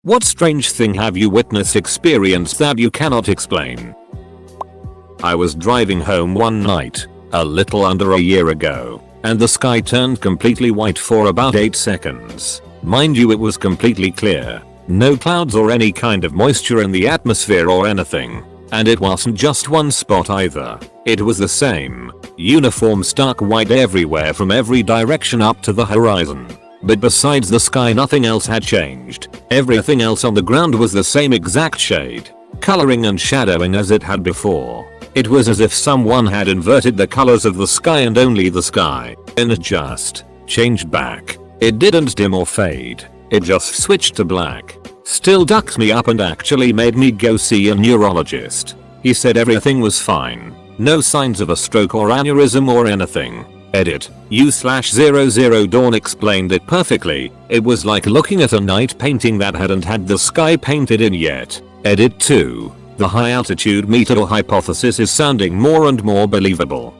What strange thing have you witnessed, experienced that you cannot explain? I was driving home one night, a little under a year ago, and the sky turned completely white for about 8 seconds. Mind you, it was completely clear. No clouds or any kind of moisture in the atmosphere or anything. And it wasn't just one spot either. It was the same, uniform stark white everywhere from every direction up to the horizon. But besides the sky, nothing else had changed. Everything else on the ground was the same exact shade, coloring and shadowing as it had before. It was as if someone had inverted the colors of the sky and only the sky, and it just changed back. It didn't dim or fade. It just switched to black. Still ducked me up and actually made me go see a neurologist. He said everything was fine. No signs of a stroke or aneurysm or anything. Edit. U/00 Dawn explained it perfectly. It was like looking at a night painting that hadn't had the sky painted in yet. Edit 2. The high altitude meteor hypothesis is sounding more and more believable.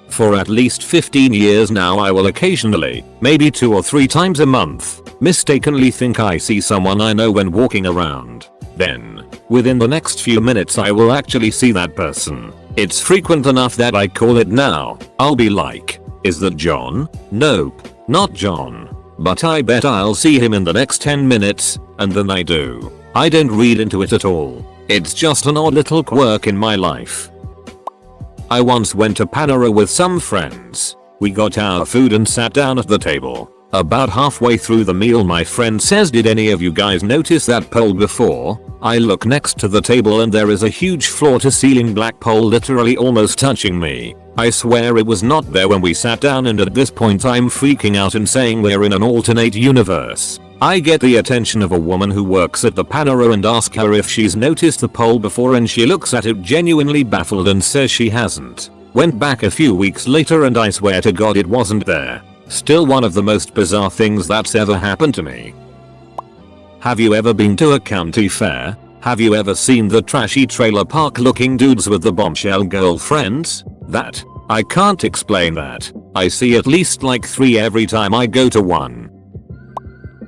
For at least 15 years now, I will occasionally, maybe 2 or 3 times a month, mistakenly think I see someone I know when walking around. Then, within the next few minutes, I will actually see that person. It's frequent enough that I call it now. I'll be like, is that John? Nope, not John. But I bet I'll see him in the next 10 minutes, and then I do. I don't read into it at all. It's just an odd little quirk in my life. I once went to Panera with some friends. We got our food and sat down at the table. About halfway through the meal, my friend says, "Did any of you guys notice that pole before?" I look next to the table and there is a huge floor to ceiling black pole literally almost touching me. I swear it was not there when we sat down, and at this point I'm freaking out and saying we're in an alternate universe. I get the attention of a woman who works at the Panera and ask her if she's noticed the pole before, and she looks at it genuinely baffled and says she hasn't. Went back a few weeks later and I swear to God it wasn't there. Still one of the most bizarre things that's ever happened to me. Have you ever been to a county fair? Have you ever seen the trashy trailer park looking dudes with the bombshell girlfriends? That. I can't explain that. I see at least like 3 every time I go to one.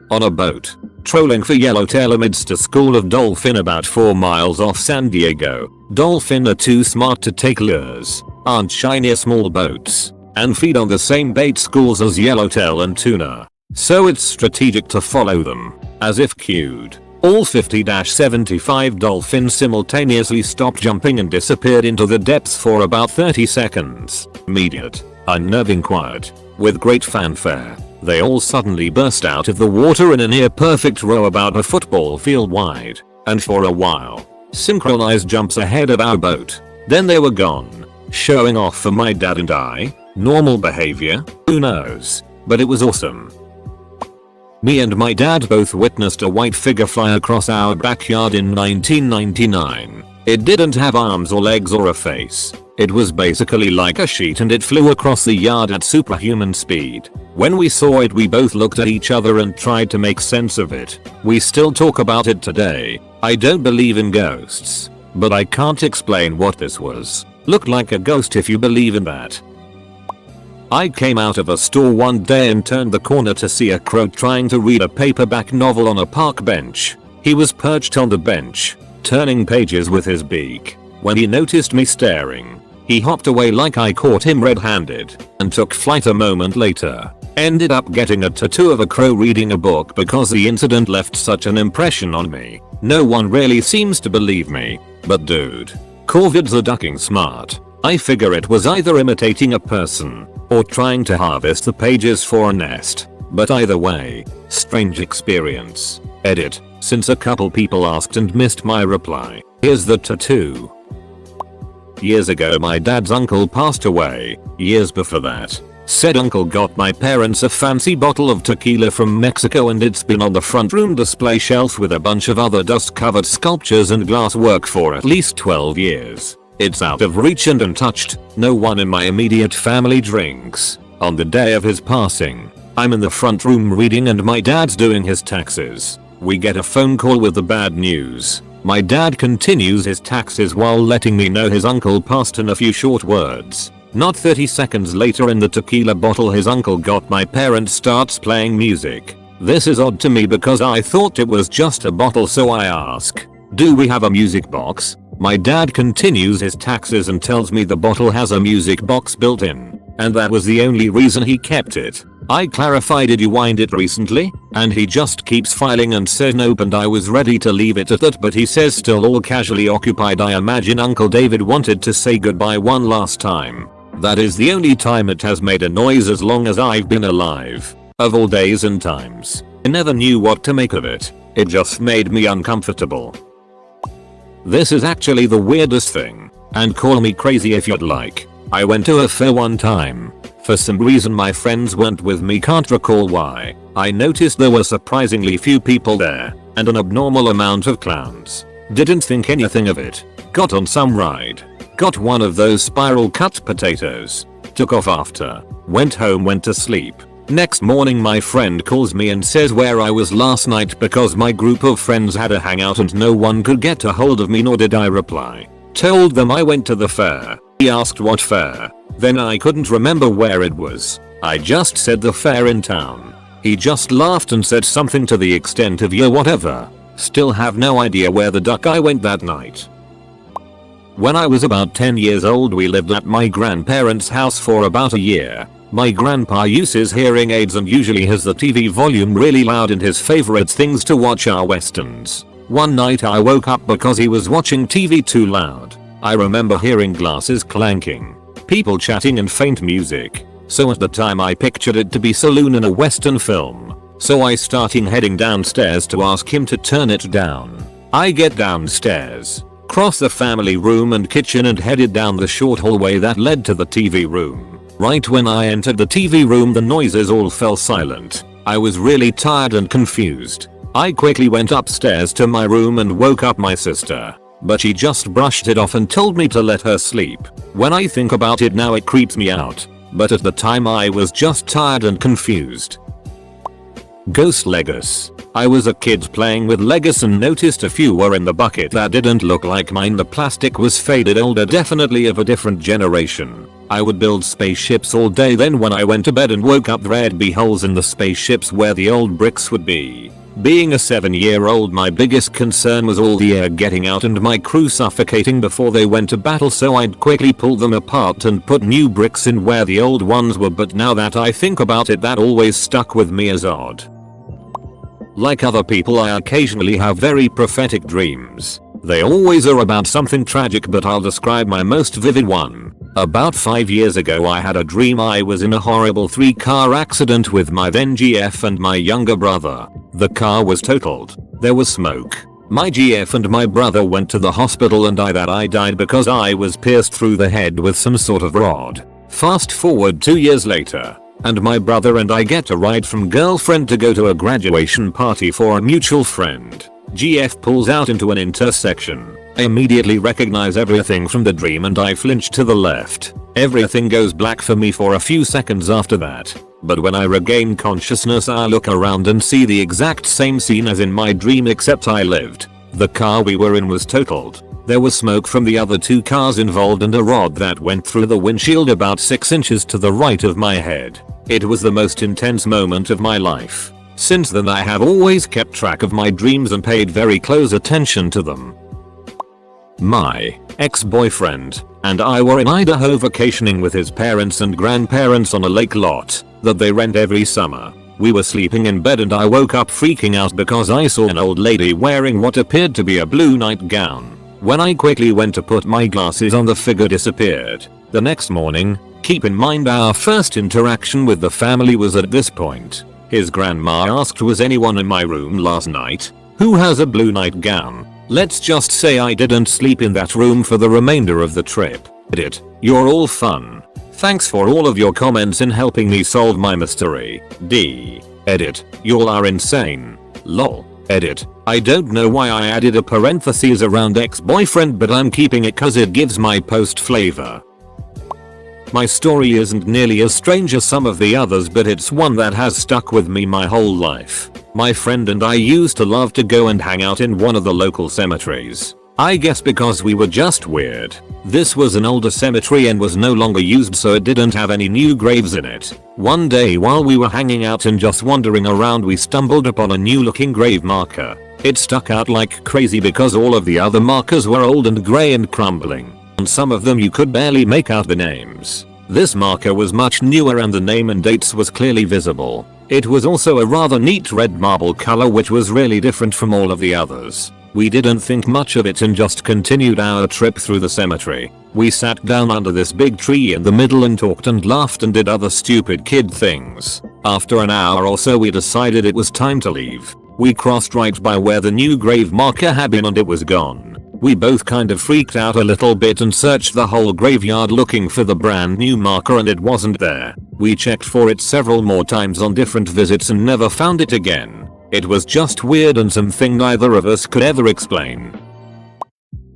On a boat, trolling for yellowtail amidst a school of dolphin about 4 miles off San Diego. Dolphin are too smart to take lures, aren't shy near small boats, and feed on the same bait schools as yellowtail and tuna. So it's strategic to follow them, as if cued. All 50-75 dolphins simultaneously stopped jumping and disappeared into the depths for about 30 seconds. Immediate, unnerving quiet. With great fanfare, they all suddenly burst out of the water in a near perfect row about a football field wide, and for a while, synchronized jumps ahead of our boat. Then they were gone, showing off for my dad and I. Normal behavior? Who knows? But it was awesome. Me and my dad both witnessed a white figure fly across our backyard in 1999. It didn't have arms or legs or a face. It was basically like a sheet, and it flew across the yard at superhuman speed. When we saw it, we both looked at each other and tried to make sense of it. We still talk about it today. I don't believe in ghosts, but I can't explain what this was. Looked like a ghost if you believe in that. I came out of a store one day and turned the corner to see a crow trying to read a paperback novel on a park bench. He was perched on the bench, turning pages with his beak. When he noticed me staring, he hopped away like I caught him red-handed, and took flight a moment later. Ended up getting a tattoo of a crow reading a book because the incident left such an impression on me. No one really seems to believe me, but dude, corvids are ducking smart. I figure it was either imitating a person, or trying to harvest the pages for a nest. But either way, strange experience. Edit. Since a couple people asked and missed my reply, here's the tattoo. Years ago my dad's uncle passed away. Years before that, said uncle got my parents a fancy bottle of tequila from Mexico, and it's been on the front room display shelf with a bunch of other dust-covered sculptures and glasswork for at least 12 years. It's out of reach and untouched. No one in my immediate family drinks. On the day of his passing, I'm in the front room reading and my dad's doing his taxes. We get a phone call with the bad news. My dad continues his taxes while letting me know his uncle passed in a few short words. Not 30 seconds later, in the tequila bottle his uncle got my parents starts playing music. This is odd to me because I thought it was just a bottle, so I ask, do we have a music box? My dad continues his taxes and tells me the bottle has a music box built in, and that was the only reason he kept it. I clarify, did you wind it recently? And he just keeps filing and says nope, and I was ready to leave it at that, but he says still all casually occupied. I imagine Uncle David wanted to say goodbye one last time. That is the only time it has made a noise as long as I've been alive. Of all days and times, I never knew what to make of it. It just made me uncomfortable. This is actually the weirdest thing, and call me crazy if you'd like. I went to a fair one time. For some reason my friends weren't with me, can't recall why. I noticed there were surprisingly few people there, and an abnormal amount of clowns. Didn't think anything of it. Got on some ride. Got one of those spiral cut potatoes. Took off after. Went home, went to sleep. Next morning my friend calls me and says where I was last night because my group of friends had a hangout and no one could get a hold of me, nor did I reply. Told them I went to the fair. He asked what fair. Then I couldn't remember where it was. I just said the fair in town. He just laughed and said something to the extent of yeah whatever. Still have no idea where the duck I went that night. When I was about 10 years old we lived at my grandparents' house for about a year. My grandpa uses hearing aids and usually has the TV volume really loud, and his favorite things to watch are westerns. One night I woke up because he was watching TV too loud. I remember hearing glasses clanking, people chatting and faint music. So at the time I pictured it to be saloon in a western film. So I started heading downstairs to ask him to turn it down. I get downstairs, cross the family room and kitchen and headed down the short hallway that led to the TV room. Right when I entered the TV room the noises all fell silent. I was really tired and confused. I quickly went upstairs to my room and woke up my sister, but she just brushed it off and told me to let her sleep. When I think about it now it creeps me out, but at the time I was just tired and confused. Ghost Legos. I was a kid playing with Legos and noticed a few were in the bucket that didn't look like mine. The plastic was faded, older, definitely of a different generation. I would build spaceships all day, then when I went to bed and woke up there'd be holes in the spaceships where the old bricks would be. Being a 7-year-old my biggest concern was all the air getting out and my crew suffocating before they went to battle, so I'd quickly pull them apart and put new bricks in where the old ones were, but now that I think about it that always stuck with me as odd. Like other people I occasionally have very prophetic dreams. They always are about something tragic, but I'll describe my most vivid one. About 5 years ago I had a dream I was in a horrible 3-car accident with my then GF and my younger brother. The car was totaled. There was smoke. My GF and my brother went to the hospital and I died because I was pierced through the head with some sort of rod. Fast forward 2 years later, and my brother and I get a ride from girlfriend to go to a graduation party for a mutual friend. GF pulls out into an intersection. I immediately recognize everything from the dream and I flinch to the left. Everything goes black for me for a few seconds after that. But when I regain consciousness I look around and see the exact same scene as in my dream, except I lived. The car we were in was totaled. There was smoke from the other 2 cars involved and a rod that went through the windshield about 6 inches to the right of my head. It was the most intense moment of my life. Since then I have always kept track of my dreams and paid very close attention to them. My ex-boyfriend and I were in Idaho vacationing with his parents and grandparents on a lake lot that they rent every summer. We were sleeping in bed and I woke up freaking out because I saw an old lady wearing what appeared to be a blue nightgown. When I quickly went to put my glasses on, the figure disappeared. The next morning, keep in mind our first interaction with the family was at this point. His grandma asked, was anyone in my room last night? Who has a blue nightgown? Let's just say I didn't sleep in that room for the remainder of the trip. Edit. You're all fun. Thanks for all of your comments in helping me solve my mystery. D. Edit. Y'all are insane. Lol. Edit. I don't know why I added a parenthesis around ex-boyfriend, but I'm keeping it cause it gives my post flavor. My story isn't nearly as strange as some of the others, but it's one that has stuck with me my whole life. My friend and I used to love to go and hang out in one of the local cemeteries. I guess because we were just weird. This was an older cemetery and was no longer used, so it didn't have any new graves in it. One day while we were hanging out and just wandering around, we stumbled upon a new looking grave marker. It stuck out like crazy because all of the other markers were old and grey and crumbling. On some of them you could barely make out the names. This marker was much newer and the name and dates was clearly visible. It was also a rather neat red marble color, which was really different from all of the others. We didn't think much of it and just continued our trip through the cemetery. We sat down under this big tree in the middle and talked and laughed and did other stupid kid things. After an hour or so we decided it was time to leave. We crossed right by where the new grave marker had been and it was gone. We both kind of freaked out a little bit and searched the whole graveyard looking for the brand new marker and it wasn't there. We checked for it several more times on different visits and never found it again. It was just weird and something neither of us could ever explain.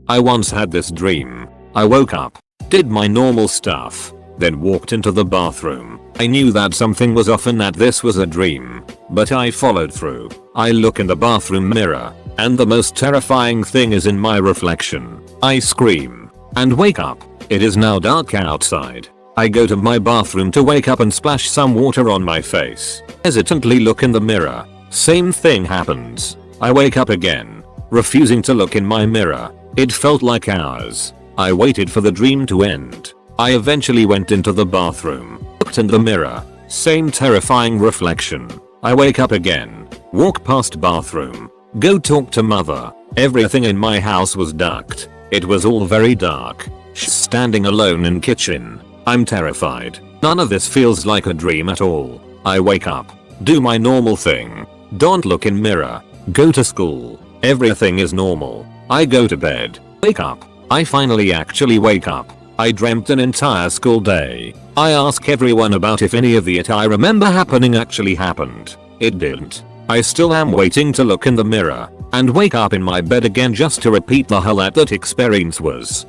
I once had this dream. I woke up, did my normal stuff, then walked into the bathroom. I knew that something was off and that this was a dream, but I followed through. I look in the bathroom mirror, and the most terrifying thing is in my reflection. I scream and wake up. It is now dark outside. I go to my bathroom to wake up and splash some water on my face. Hesitantly look in the mirror. Same thing happens. I wake up again, refusing to look in my mirror. It felt like hours. I waited for the dream to end. I eventually went into the bathroom, looked in the mirror. Same terrifying reflection. I wake up again, walk past bathroom, go talk to mother. Everything in my house was dark. It was all very dark. Standing alone in kitchen. I'm terrified. None of this feels like a dream at all. I wake up, do my normal thing. Don't look in mirror. Go to school. Everything is normal. I go to bed. Wake up. I finally actually wake up. I dreamt an entire school day. I ask everyone about if any of it I remember happening actually happened. It didn't. I still am waiting to look in the mirror and wake up in my bed again just to repeat the hell that experience was.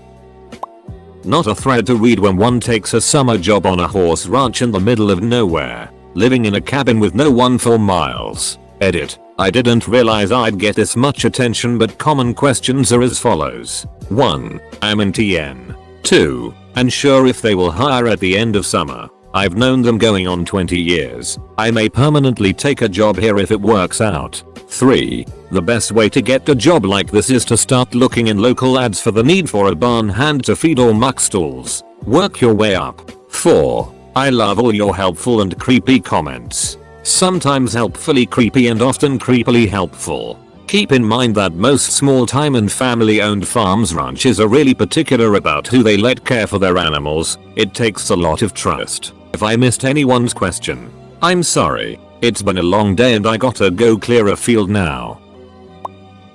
Not a thread to read when one takes a summer job on a horse ranch in the middle of nowhere, living in a cabin with no one for miles. Edit. I didn't realize I'd get this much attention, but common questions are as follows. 1. I'm in TN. 2. Unsure if they will hire at the end of summer. I've known them going on 20 years. I may permanently take a job here if it works out. 3. The best way to get a job like this is to start looking in local ads for the need for a barn hand to feed or muck stalls. Work your way up. 4. I love all your helpful and creepy comments. Sometimes helpfully creepy and often creepily helpful. Keep in mind that most small time and family owned farms ranches are really particular about who they let care for their animals. It takes a lot of trust. If I missed anyone's question, I'm sorry. It's been a long day and I gotta go clear a field now.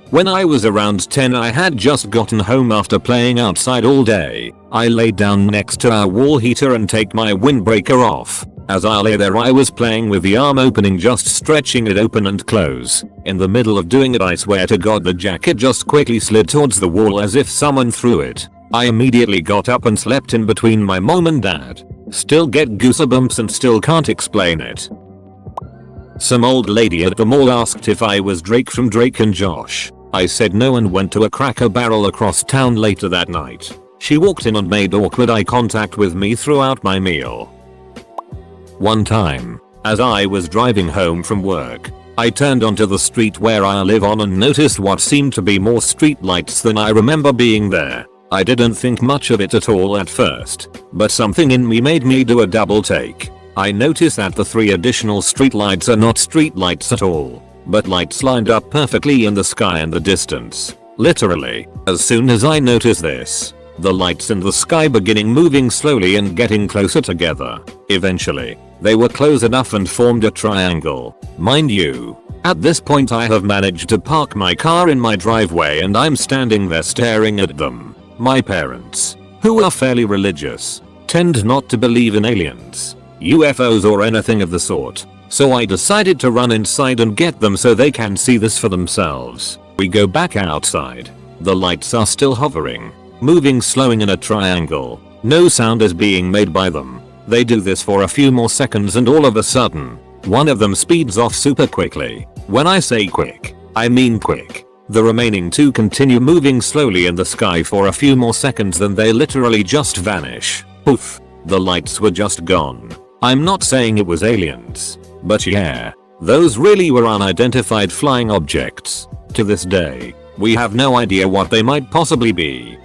When I was around 10, I had just gotten home after playing outside all day. I laid down next to our wall heater and take my windbreaker off. As I lay there I was playing with the arm opening, just stretching it open and close. In the middle of doing it, I swear to God, the jacket just quickly slid towards the wall as if someone threw it. I immediately got up and slept in between my mom and dad. Still get goosebumps and still can't explain it. Some old lady at the mall asked if I was Drake from Drake and Josh. I said no and went to a Cracker Barrel across town later that night. She walked in and made awkward eye contact with me throughout my meal. One time, as I was driving home from work, I turned onto the street where I live on and noticed what seemed to be more street lights than I remember being there. I didn't think much of it at all at first, but something in me made me do a double take. I noticed that the 3 additional street lights are not street lights at all, but lights lined up perfectly in the sky and the distance. Literally, as soon as I noticed this, the lights in the sky beginning moving slowly and getting closer together. Eventually, they were close enough and formed a triangle. Mind you, at this point I have managed to park my car in my driveway and I'm standing there staring at them. My parents, who are fairly religious, tend not to believe in aliens, UFOs or anything of the sort, so I decided to run inside and get them so they can see this for themselves. We go back outside. The lights are still hovering, moving slowing in a triangle. No sound is being made by them. They do this for a few more seconds and all of a sudden, one of them speeds off super quickly. When I say quick, I mean quick. The remaining 2 continue moving slowly in the sky for a few more seconds, then they literally just vanish. Poof. The lights were just gone. I'm not saying it was aliens, but yeah, those really were unidentified flying objects. To this day, we have no idea what they might possibly be.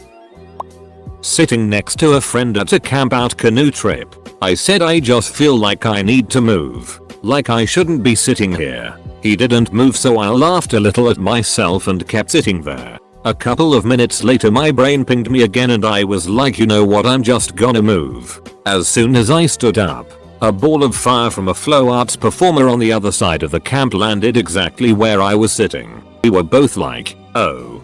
Sitting next to a friend at a camp out canoe trip, I said I just feel like I need to move. Like I shouldn't be sitting here. He didn't move, so I laughed a little at myself and kept sitting there. A couple of minutes later my brain pinged me again and I was like, you know what, I'm just gonna move. As soon as I stood up, a ball of fire from a flow arts performer on the other side of the camp landed exactly where I was sitting. We were both like, oh.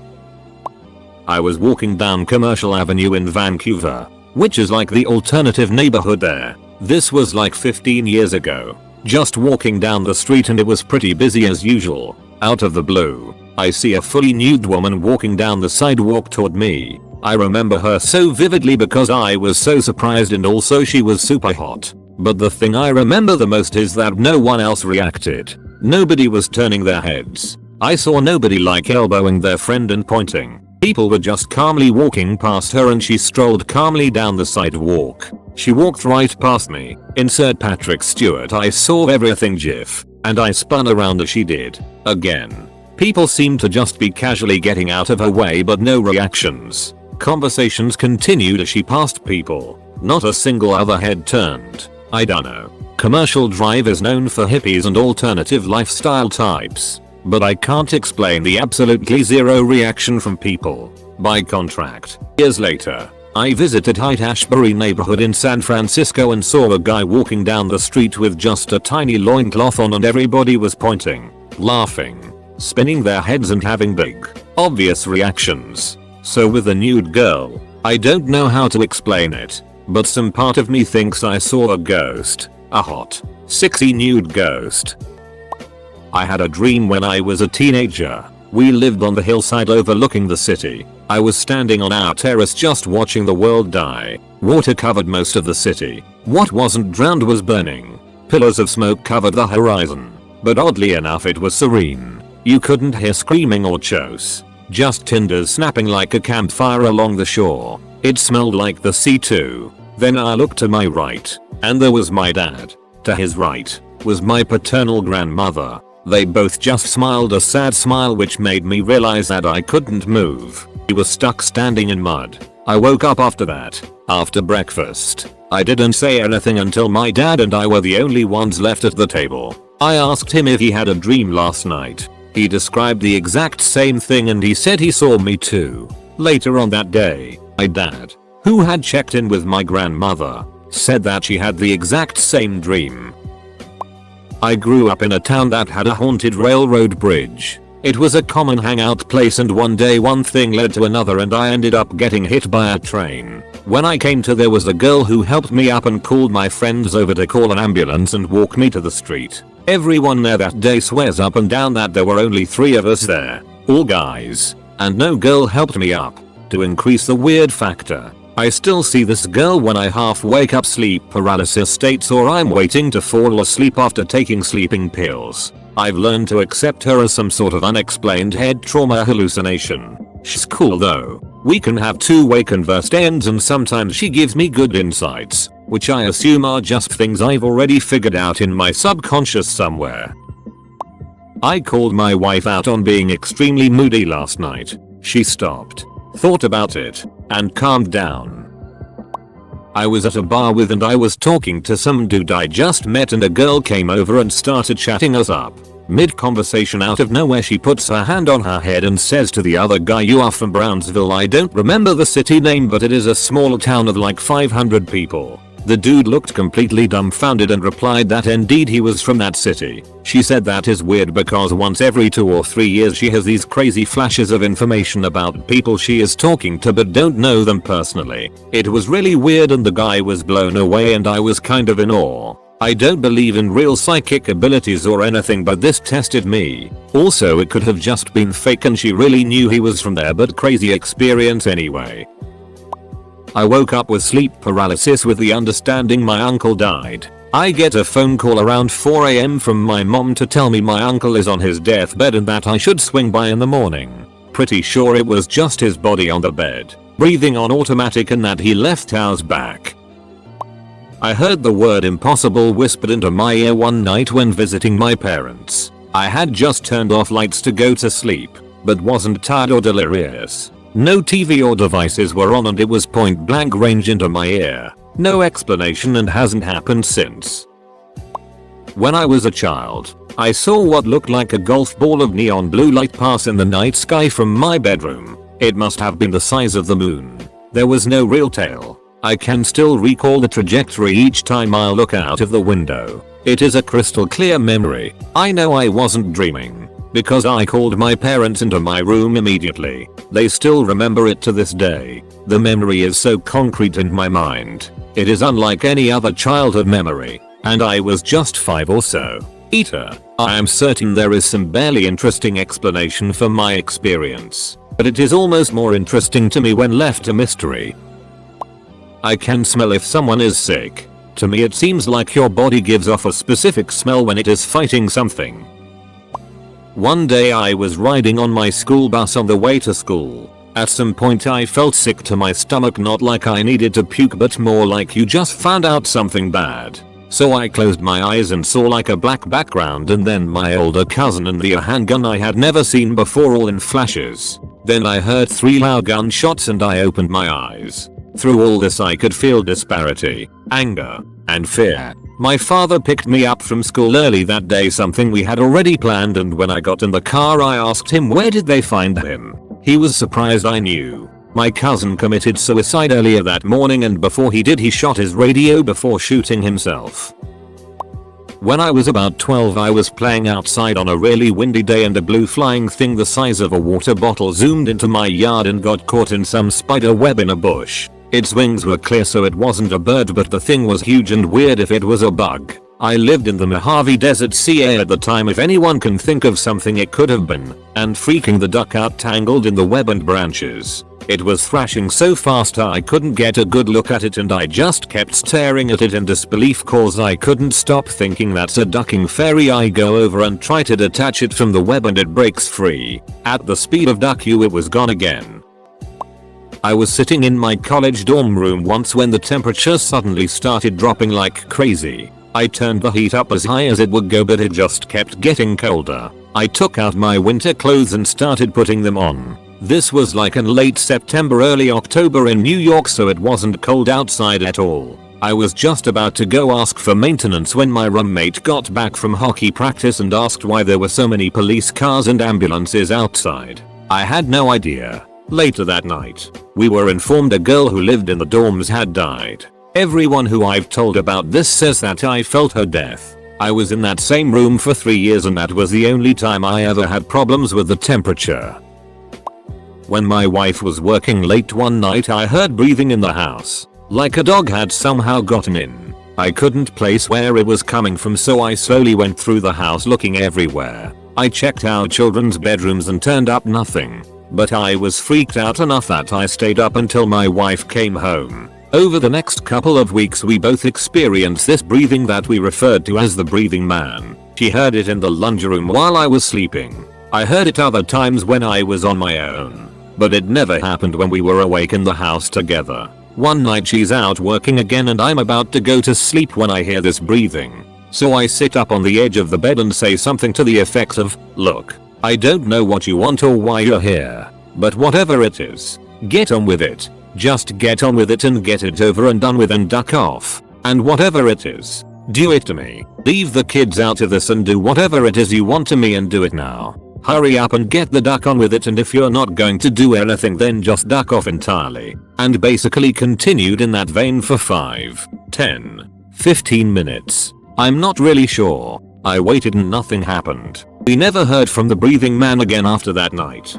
I was walking down Commercial Avenue in Vancouver, which is like the alternative neighborhood there. This was like 15 years ago. Just walking down the street and it was pretty busy as usual. Out of the blue, I see a fully nude woman walking down the sidewalk toward me. I remember her so vividly because I was so surprised and also she was super hot. But the thing I remember the most is that no one else reacted. Nobody was turning their heads. I saw nobody like elbowing their friend and pointing. People were just calmly walking past her and she strolled calmly down the sidewalk. She walked right past me. Insert Patrick Stewart I saw everything gif. And I spun around as she did. Again. People seemed to just be casually getting out of her way but no reactions. Conversations continued as she passed people. Not a single other head turned. I dunno. Commercial Drive is known for hippies and alternative lifestyle types. But I can't explain the absolutely zero reaction from people. By contract. Years later, I visited Haight-Ashbury neighborhood in San Francisco and saw a guy walking down the street with just a tiny loincloth on and everybody was pointing, laughing, spinning their heads and having big, obvious reactions. So with the nude girl, I don't know how to explain it, but some part of me thinks I saw a ghost, a hot, sexy nude ghost. I had a dream when I was a teenager. We lived on the hillside overlooking the city. I was standing on our terrace just watching the world die. Water covered most of the city. What wasn't drowned was burning. Pillars of smoke covered the horizon. But oddly enough it was serene. You couldn't hear screaming or chos. Just tinders snapping like a campfire along the shore. It smelled like the sea too. Then I looked to my right, and there was my dad. To his right was my paternal grandmother. They both just smiled a sad smile which made me realize that I couldn't move. He was stuck standing in mud. I woke up after that. After breakfast, I didn't say anything until my dad and I were the only ones left at the table. I asked him if he had a dream last night. He described the exact same thing and he said he saw me too. Later on that day, my dad, who had checked in with my grandmother, said that she had the exact same dream. I grew up in a town that had a haunted railroad bridge. It was a common hangout place and one day one thing led to another and I ended up getting hit by a train. When I came to there was a girl who helped me up and called my friends over to call an ambulance and walk me to the street. Everyone there that day swears up and down that there were only 3 of us there, all guys, and no girl helped me up. To increase the weird factor, I still see this girl when I half wake up sleep paralysis states or I'm waiting to fall asleep after taking sleeping pills. I've learned to accept her as some sort of unexplained head trauma hallucination. She's cool though. We can have two-way conversations and sometimes she gives me good insights, which I assume are just things I've already figured out in my subconscious somewhere. I called my wife out on being extremely moody last night. She stopped, thought about it, and calmed down. I was at a bar with and I was talking to some dude I just met and a girl came over and started chatting us up. Mid-conversation out of nowhere she puts her hand on her head and says to the other guy, "You are from Brownsville." I don't remember the city name but it is a small town of like 500 people. The dude looked completely dumbfounded and replied that indeed he was from that city. She said that is weird because once every 2 or 3 years she has these crazy flashes of information about people she is talking to but don't know them personally. It was really weird and the guy was blown away and I was kind of in awe. I don't believe in real psychic abilities or anything but this tested me. Also it could have just been fake and she really knew he was from there but crazy experience anyway. I woke up with sleep paralysis with the understanding my uncle died. I get a phone call around 4 AM from my mom to tell me my uncle is on his deathbed and that I should swing by in the morning. pretty sure it was just his body on the bed, breathing on automatic, and that he left hours back. I heard the word impossible whispered into my ear one night when visiting my parents. I had just turned off lights to go to sleep, but wasn't tired or delirious. No TV or devices were on and it was point blank range into my ear. No explanation and hasn't happened since. When I was a child, I saw what looked like a golf ball of neon blue light pass in the night sky from my bedroom. It must have been the size of the moon. There was no real tail. I can still recall the trajectory each time I look out of the window. It is a crystal clear memory. I know I wasn't dreaming, because I called my parents into my room immediately. They still remember it to this day. The memory is so concrete in my mind. It is unlike any other childhood memory. And I was just 5 or so. I am certain there is some barely interesting explanation for my experience, but it is almost more interesting to me when left a mystery. I can smell if someone is sick. To me it seems like your body gives off a specific smell when it is fighting something. One day I was riding on my school bus on the way to school. At some point I felt sick to my stomach, not like I needed to puke but more like you just found out something bad. So I closed my eyes and saw like a black background and then my older cousin and the handgun I had never seen before all in flashes. Then I heard 3 loud gunshots and I opened my eyes. Through all this I could feel disparity, anger, and fear. My father picked me up from school early that day, something we had already planned, and when I got in the car I asked him where did they find him. He was surprised I knew. My cousin committed suicide earlier that morning, and before he did he shot his radio before shooting himself. When I was about 12 I was playing outside on a really windy day and a blue flying thing the size of a water bottle zoomed into my yard and got caught in some spider web in a bush. Its wings were clear so it wasn't a bird, but the thing was huge and weird if it was a bug. I lived in the Mojave Desert CA at the time, if anyone can think of something it could have been, and freaking the duck out tangled in the web and branches. It was thrashing so fast I couldn't get a good look at it and I just kept staring at it in disbelief cause I couldn't stop thinking that's a ducking fairy. I go over and try to detach it from the web and it breaks free. At the speed of duck it was gone again. I was sitting in my college dorm room once when the temperature suddenly started dropping like crazy. I turned the heat up as high as it would go but it just kept getting colder. I took out my winter clothes and started putting them on. This was like in late September early October in New York, so it wasn't cold outside at all. I was just about to go ask for maintenance when my roommate got back from hockey practice and asked why there were so many police cars and ambulances outside. I had no idea. Later that night, we were informed a girl who lived in the dorms had died. Everyone who I've told about this says that I felt her death. I was in that same room for 3 years and that was the only time I ever had problems with the temperature. When my wife was working late one night I heard breathing in the house, like a dog had somehow gotten in. I couldn't place where it was coming from, so I slowly went through the house looking everywhere. I checked our children's bedrooms and turned up nothing. But I was freaked out enough that I stayed up until my wife came home. Over the next couple of weeks we both experienced this breathing that we referred to as the breathing man. She heard it in the laundry room while I was sleeping. I heard it other times when I was on my own. But it never happened when we were awake in the house together. One night she's out working again and I'm about to go to sleep when I hear this breathing. So I sit up on the edge of the bed and say something to the effect of, "Look, I don't know what you want or why you're here, but whatever it is, get on with it. Just get on with it and get it over and done with and duck off. And whatever it is, do it to me. Leave the kids out of this and do whatever it is you want to me and do it now. Hurry up and get the duck on with it, and if you're not going to do anything then just duck off entirely." And basically continued in that vein for 5, 10, 15 minutes. I'm not really sure. I waited and nothing happened. We never heard from the breathing man again after that night.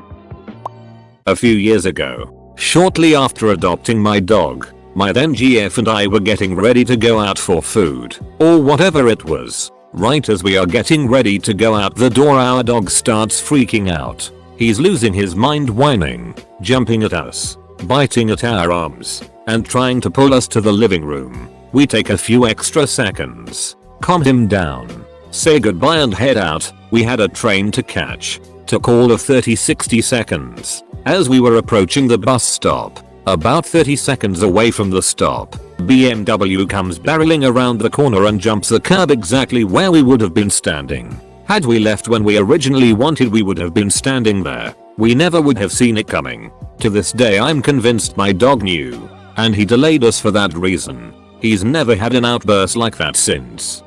A few years ago, shortly after adopting my dog, my then GF and I were getting ready to go out for food, or whatever it was. Right as we are getting ready to go out the door our dog starts freaking out. He's losing his mind, whining, jumping at us, biting at our arms, and trying to pull us to the living room. We take a few extra seconds, calm him down, say goodbye and head out. We had a train to catch. Took all of 30-60 seconds. As we were approaching the bus stop, about 30 seconds away from the stop, BMW comes barreling around the corner and jumps the curb exactly where we would have been standing. Had we left when we originally wanted, we would have been standing there. We never would have seen it coming. To this day I'm convinced my dog knew, and he delayed us for that reason. He's never had an outburst like that since.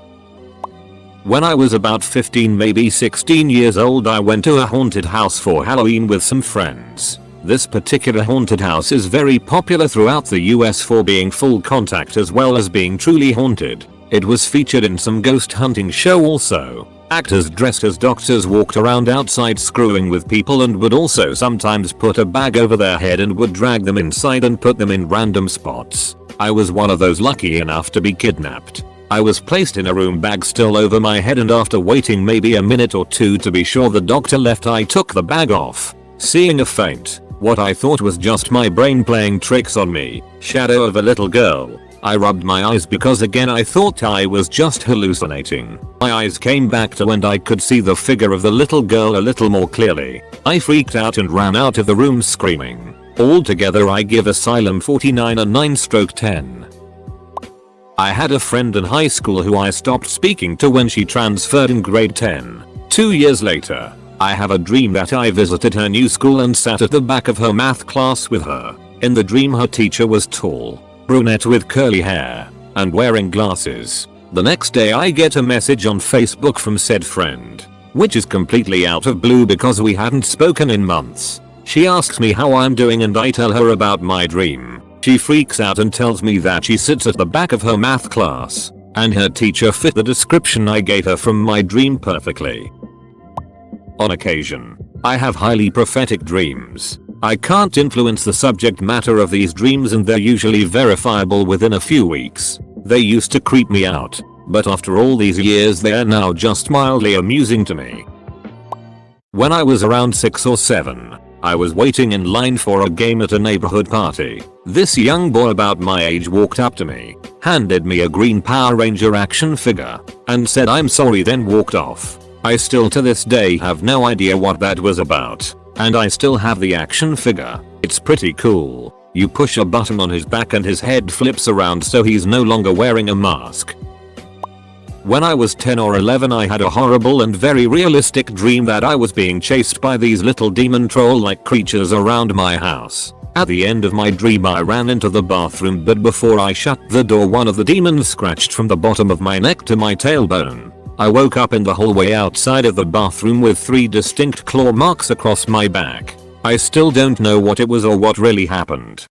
When I was about 15, maybe 16 years old, I went to a haunted house for Halloween with some friends. This particular haunted house is very popular throughout the US for being full contact as well as being truly haunted. It was featured in some ghost hunting show also. Actors dressed as doctors walked around outside screwing with people and would also sometimes put a bag over their head and would drag them inside and put them in random spots. I was one of those lucky enough to be kidnapped. I was placed in a room, bag still over my head, and after waiting maybe a minute or two to be sure the doctor left, I took the bag off. Seeing a faint, what I thought was just my brain playing tricks on me, shadow of a little girl. I rubbed my eyes because again I thought I was just hallucinating. My eyes came back to and I could see the figure of the little girl a little more clearly. I freaked out and ran out of the room screaming. Altogether I give Asylum 49 a 9/10. I had a friend in high school who I stopped speaking to when she transferred in grade 10. 2 years later, I have a dream that I visited her new school and sat at the back of her math class with her. In the dream her teacher was tall, brunette with curly hair, and wearing glasses. The next day I get a message on Facebook from said friend, which is completely out of blue because we hadn't spoken in months. She asks me how I'm doing and I tell her about my dream. She freaks out and tells me that she sits at the back of her math class, and her teacher fit the description I gave her from my dream perfectly. On occasion, I have highly prophetic dreams. I can't influence the subject matter of these dreams and they're usually verifiable within a few weeks. They used to creep me out, but after all these years they are now just mildly amusing to me. When I was around 6 or 7, I was waiting in line for a game at a neighborhood party. This young boy about my age walked up to me, handed me a green Power Ranger action figure, and said I'm sorry, then walked off. I still to this day have no idea what that was about, and I still have the action figure. It's pretty cool. You push a button on his back and his head flips around so he's no longer wearing a mask. When I was 10 or 11 I had a horrible and very realistic dream that I was being chased by these little demon troll-like creatures around my house. At the end of my dream I ran into the bathroom, but before I shut the door one of the demons scratched from the bottom of my neck to my tailbone. I woke up in the hallway outside of the bathroom with 3 distinct claw marks across my back. I still don't know what it was or what really happened.